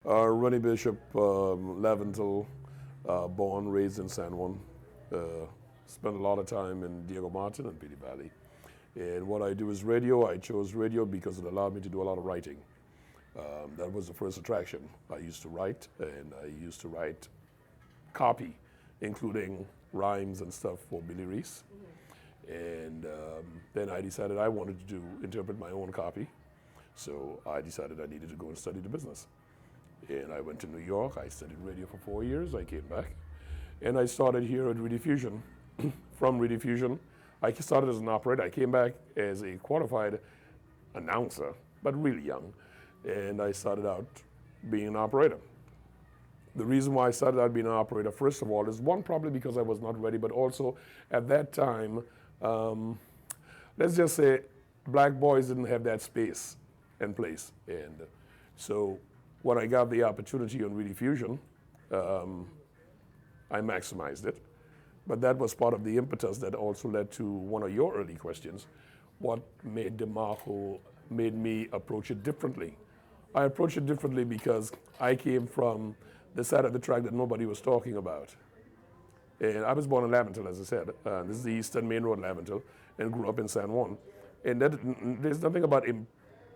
Rennie Bishop, Leventhal, born, raised in San Juan. Spent a lot of time in Diego Martin and Pity Valley. And what I do is radio. I chose radio because it allowed me to do a lot of writing. That was the first attraction. I used to write, and I used to write copy, including rhymes and stuff for Billy Reese. And then I decided I wanted to interpret my own copy. So I decided I needed to go and study the business. And I went to New York. I studied radio for 4 years. I came back. And I started here at Rediffusion. From Rediffusion, I started as an operator. I came back as a qualified announcer, but really young. And I started out being an operator. The reason why I started out being an operator, first of all, is one, probably because I was not ready, but also at that time, let's just say black boys didn't have that space and place. And so when I got the opportunity on Rediffusion, I maximized it. But that was part of the impetus that also led to one of your early questions. What made DeMarco, made me approach it differently? I approached it differently because I came from the side of the track that nobody was talking about. And I was born in Leventhal, as I said. This is the Eastern Main Road, Leventhal, and grew up in San Juan. And there's nothing about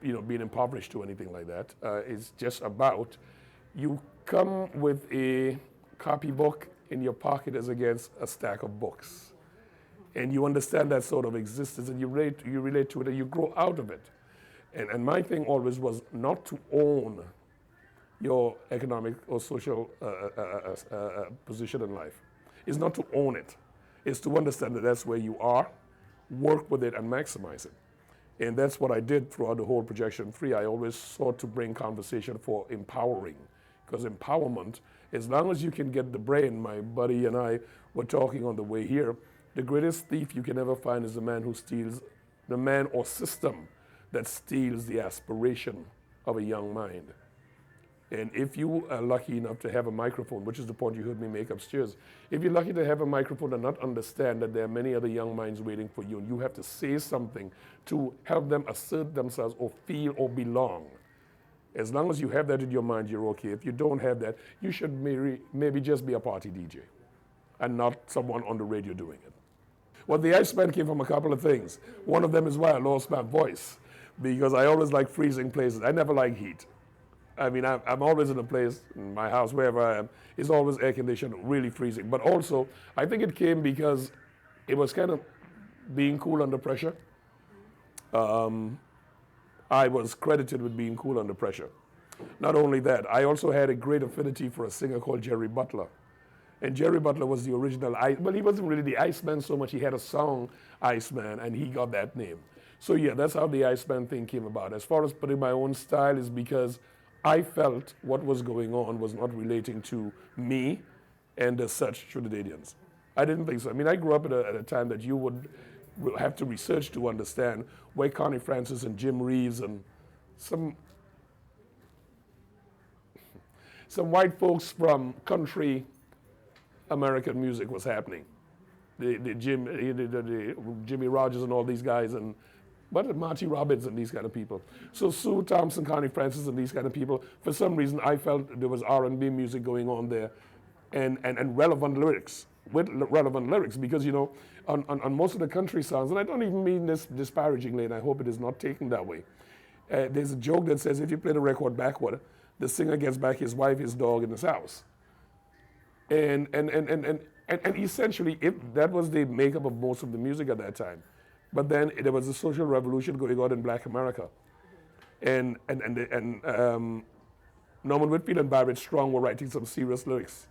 being impoverished or anything like that. It's just about you come with a copybook in your pocket as against a stack of books. And you understand that sort of existence, and you relate to it, and you grow out of it. And my thing always was not to own your economic or social position in life. It's not to own it. It's to understand that that's where you are, work with it, and maximize it. And that's what I did throughout the whole Projection 3. I always sought to bring conversation for empowering, because empowerment, as long as you can get the brain, my buddy and I were talking on the way here, the greatest thief you can ever find is the man who steals, the man or system that steals the aspiration of a young mind. And if you are lucky enough to have a microphone, which is the point you heard me make upstairs, if you're lucky to have a microphone and not understand that there are many other young minds waiting for you, and you have to say something to help them assert themselves or feel or belong, as long as you have that in your mind, you're okay. If you don't have that, you should maybe just be a party DJ and not someone on the radio doing it. Well, the Iceman came from a couple of things. One of them is why I lost my voice, because I always like freezing places. I never like heat. I mean, I'm always in a place, in my house, wherever I am, it's always air conditioned, really freezing. But also, I think it came because it was kind of being cool under pressure. I was credited with being cool under pressure. Not only that, I also had a great affinity for a singer called Jerry Butler. And Jerry Butler was the original, well, he wasn't really the Iceman so much, he had a song, Iceman, and he got that name. So yeah, that's how the Iceman thing came about. As far as putting my own style is because I felt what was going on was not relating to me and as such Trinidadians. I didn't think so. I mean, I grew up at a time that you would have to research to understand where Connie Francis and Jim Reeves and some white folks from country American music was happening. The Jimmy Rogers and all these guys, and Marty Robbins and these kind of people. So Sue Thompson, Connie Francis, and these kind of people. For some reason, I felt there was R&B music going on there, and relevant lyrics. With relevant lyrics, because on most of the country songs, and I don't even mean this disparagingly, and I hope it is not taken that way. There's a joke that says if you play the record backward, the singer gets back his wife, his dog, and his house. And essentially, that was the makeup of most of the music at that time. But then there was a social revolution going on in Black America, and Norman Whitfield and Barrett Strong were writing some serious lyrics.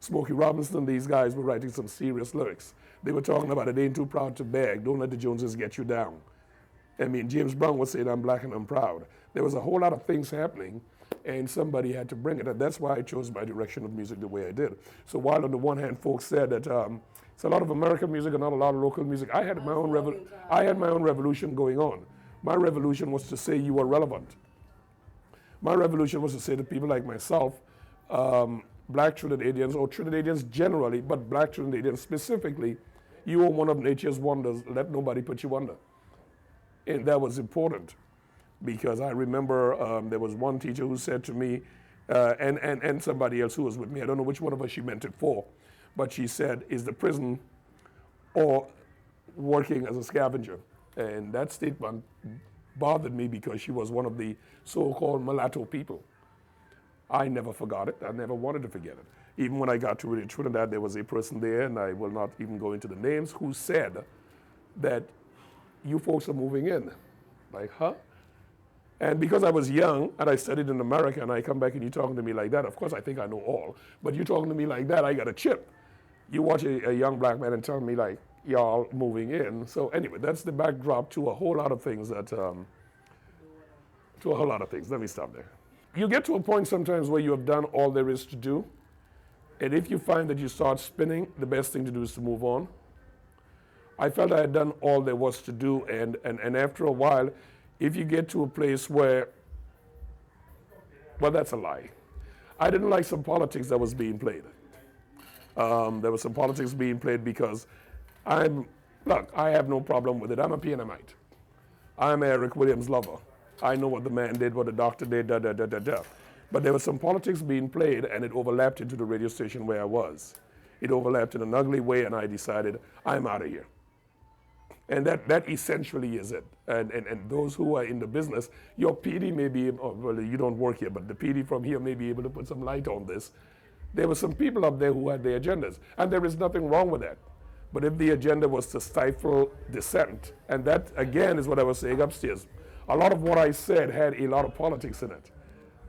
Smokey Robinson and these guys were writing some serious lyrics. They were talking about it ain't too proud to beg, don't let the Joneses get you down. I mean, James Brown was saying I'm black and I'm proud. There was a whole lot of things happening, and somebody had to bring it. And that's why I chose my direction of music the way I did. So while on the one hand, folks said that it's a lot of American music and not a lot of local music, I had my own revolution going on. My revolution was to say you are relevant. My revolution was to say to people like myself, Black Trinidadians, or Trinidadians generally, but Black Trinidadians specifically, you are one of nature's wonders. Let nobody put you under. And that was important, because I remember there was one teacher who said to me, and somebody else who was with me. I don't know which one of us she meant it for, but she said, is the prison or working as a scavenger? And that statement bothered me because she was one of the so-called mulatto people. I never forgot it. I never wanted to forget it. Even when I got to really Trinidad, there was a person there, and I will not even go into the names, who said that you folks are moving in. Like, huh? And because I was young and I studied in America and I come back and you're talking to me like that, of course I think I know all, but you're talking to me like that, I got a chip. You watch a young black man and tell me like, y'all moving in. So anyway, that's the backdrop to a whole lot of things that, Let me stop there. You get to a point sometimes where you have done all there is to do, and if you find that you start spinning, the best thing to do is to move on. I felt I had done all there was to do, and after a while, if you get to a place where, well, that's a lie. I didn't like some politics that was being played. There was some politics being played because I have no problem with it. I'm a Pioneerite. I'm Eric Williams' lover. I know what the man did, what the doctor did, But there was some politics being played, and it overlapped into the radio station where I was. It overlapped in an ugly way, and I decided, I'm out of here. And that essentially is it. And those who are in the business, your PD may be, well, you don't work here, but the PD from here may be able to put some light on this. There were some people up there who had their agendas, and there is nothing wrong with that. But if the agenda was to stifle dissent, and that, again, is what I was saying upstairs, a lot of what I said had a lot of politics in it.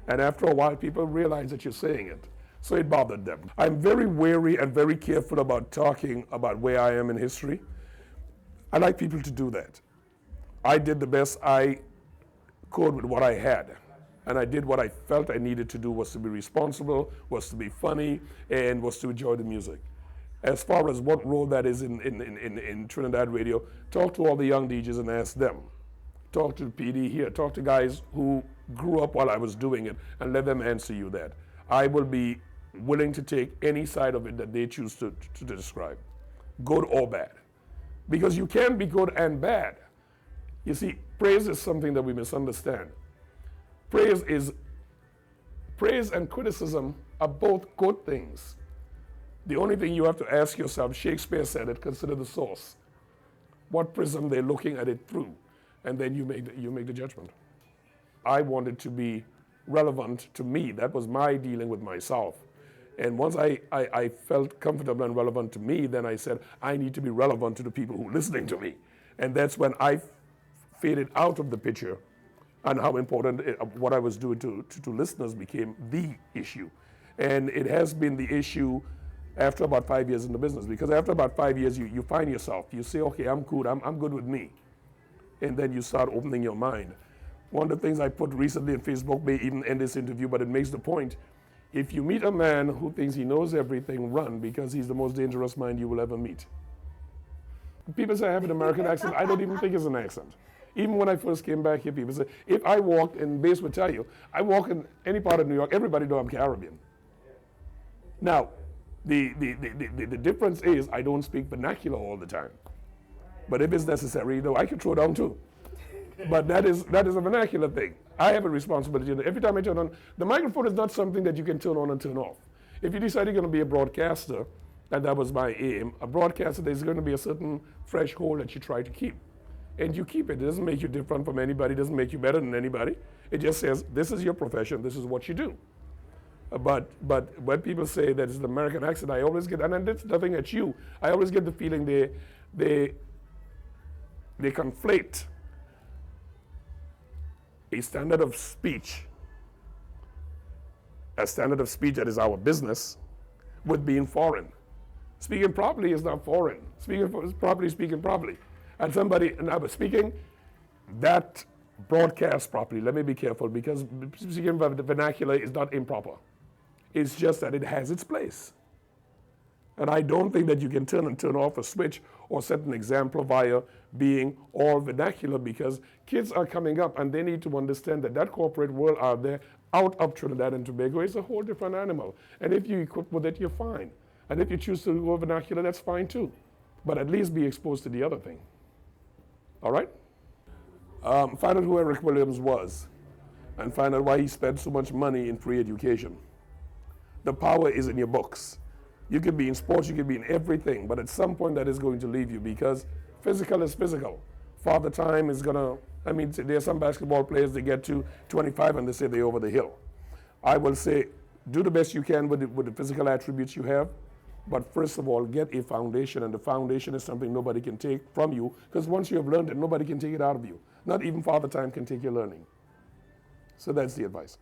And after a while, people realize that you're saying it. So it bothered them. I'm very wary and very careful about talking about where I am in history. I like people to do that. I did the best I could with what I had. And I did what I felt I needed to do, was to be responsible, was to be funny, and was to enjoy the music. As far as what role that is in Trinidad radio, talk to all the young DJs and ask them. Talk to the PD here, talk to guys who grew up while I was doing it, and let them answer you that. I will be willing to take any side of it that they choose to describe, good or bad. Because you can be good and bad. You see, praise is something that we misunderstand. Praise and criticism are both good things. The only thing you have to ask yourself, Shakespeare said it, consider the source. What prism they're looking at it through. And then you make the judgment. I wanted to be relevant to me. That was my dealing with myself. And once I felt comfortable and relevant to me, then I said, I need to be relevant to the people who are listening to me. And that's when I faded out of the picture, and how important what I was doing to listeners became the issue. And it has been the issue after about 5 years in the business, because after about 5 years, you find yourself. You say, okay, I'm cool, I'm good with me. And then you start opening your mind. One of the things I put recently on Facebook may even end this interview, but it makes the point. If you meet a man who thinks he knows everything, run, because he's the most dangerous man you will ever meet. People say I have an American accent. I don't even think it's an accent. Even when I first came back here, people say, if I walked, and Base would tell you, I walk in any part of New York, everybody knows I'm Caribbean. Now, the difference is I don't speak vernacular all the time. But if it's necessary, though, I can throw down too. But that is a vernacular thing. I have a responsibility. Every time I turn on, the microphone is not something that you can turn on and turn off. If you decide you're going to be a broadcaster, and that was my aim, a broadcaster, there's going to be a certain threshold that you try to keep. And you keep it. It doesn't make you different from anybody. It doesn't make you better than anybody. It just says, this is your profession. This is what you do. But when people say that it's an American accent, I always get, and it's nothing at you, I always get the feeling they conflate a standard of speech that is our business, with being foreign. Speaking properly is not foreign. Speaking properly. And I was speaking that broadcast properly. Let me be careful, because speaking the vernacular is not improper. It's just that it has its place. And I don't think that you can turn off a switch or set an example via being all vernacular, because kids are coming up and they need to understand that corporate world out there, out of Trinidad and Tobago, is a whole different animal. And if you equip with it, you're fine. And if you choose to go vernacular, that's fine too. But at least be exposed to the other thing. All right? Find out who Eric Williams was. and find out why he spent so much money in free education. The power is in your books. You could be in sports, you could be in everything, but at some point that is going to leave you because physical is physical. Father Time is going to, I mean, there are some basketball players, they get to 25 and they say they're over the hill. I will say, do the best you can with the physical attributes you have, but first of all, get a foundation, and the foundation is something nobody can take from you, because once you have learned it, nobody can take it out of you. Not even Father Time can take your learning. So that's the advice.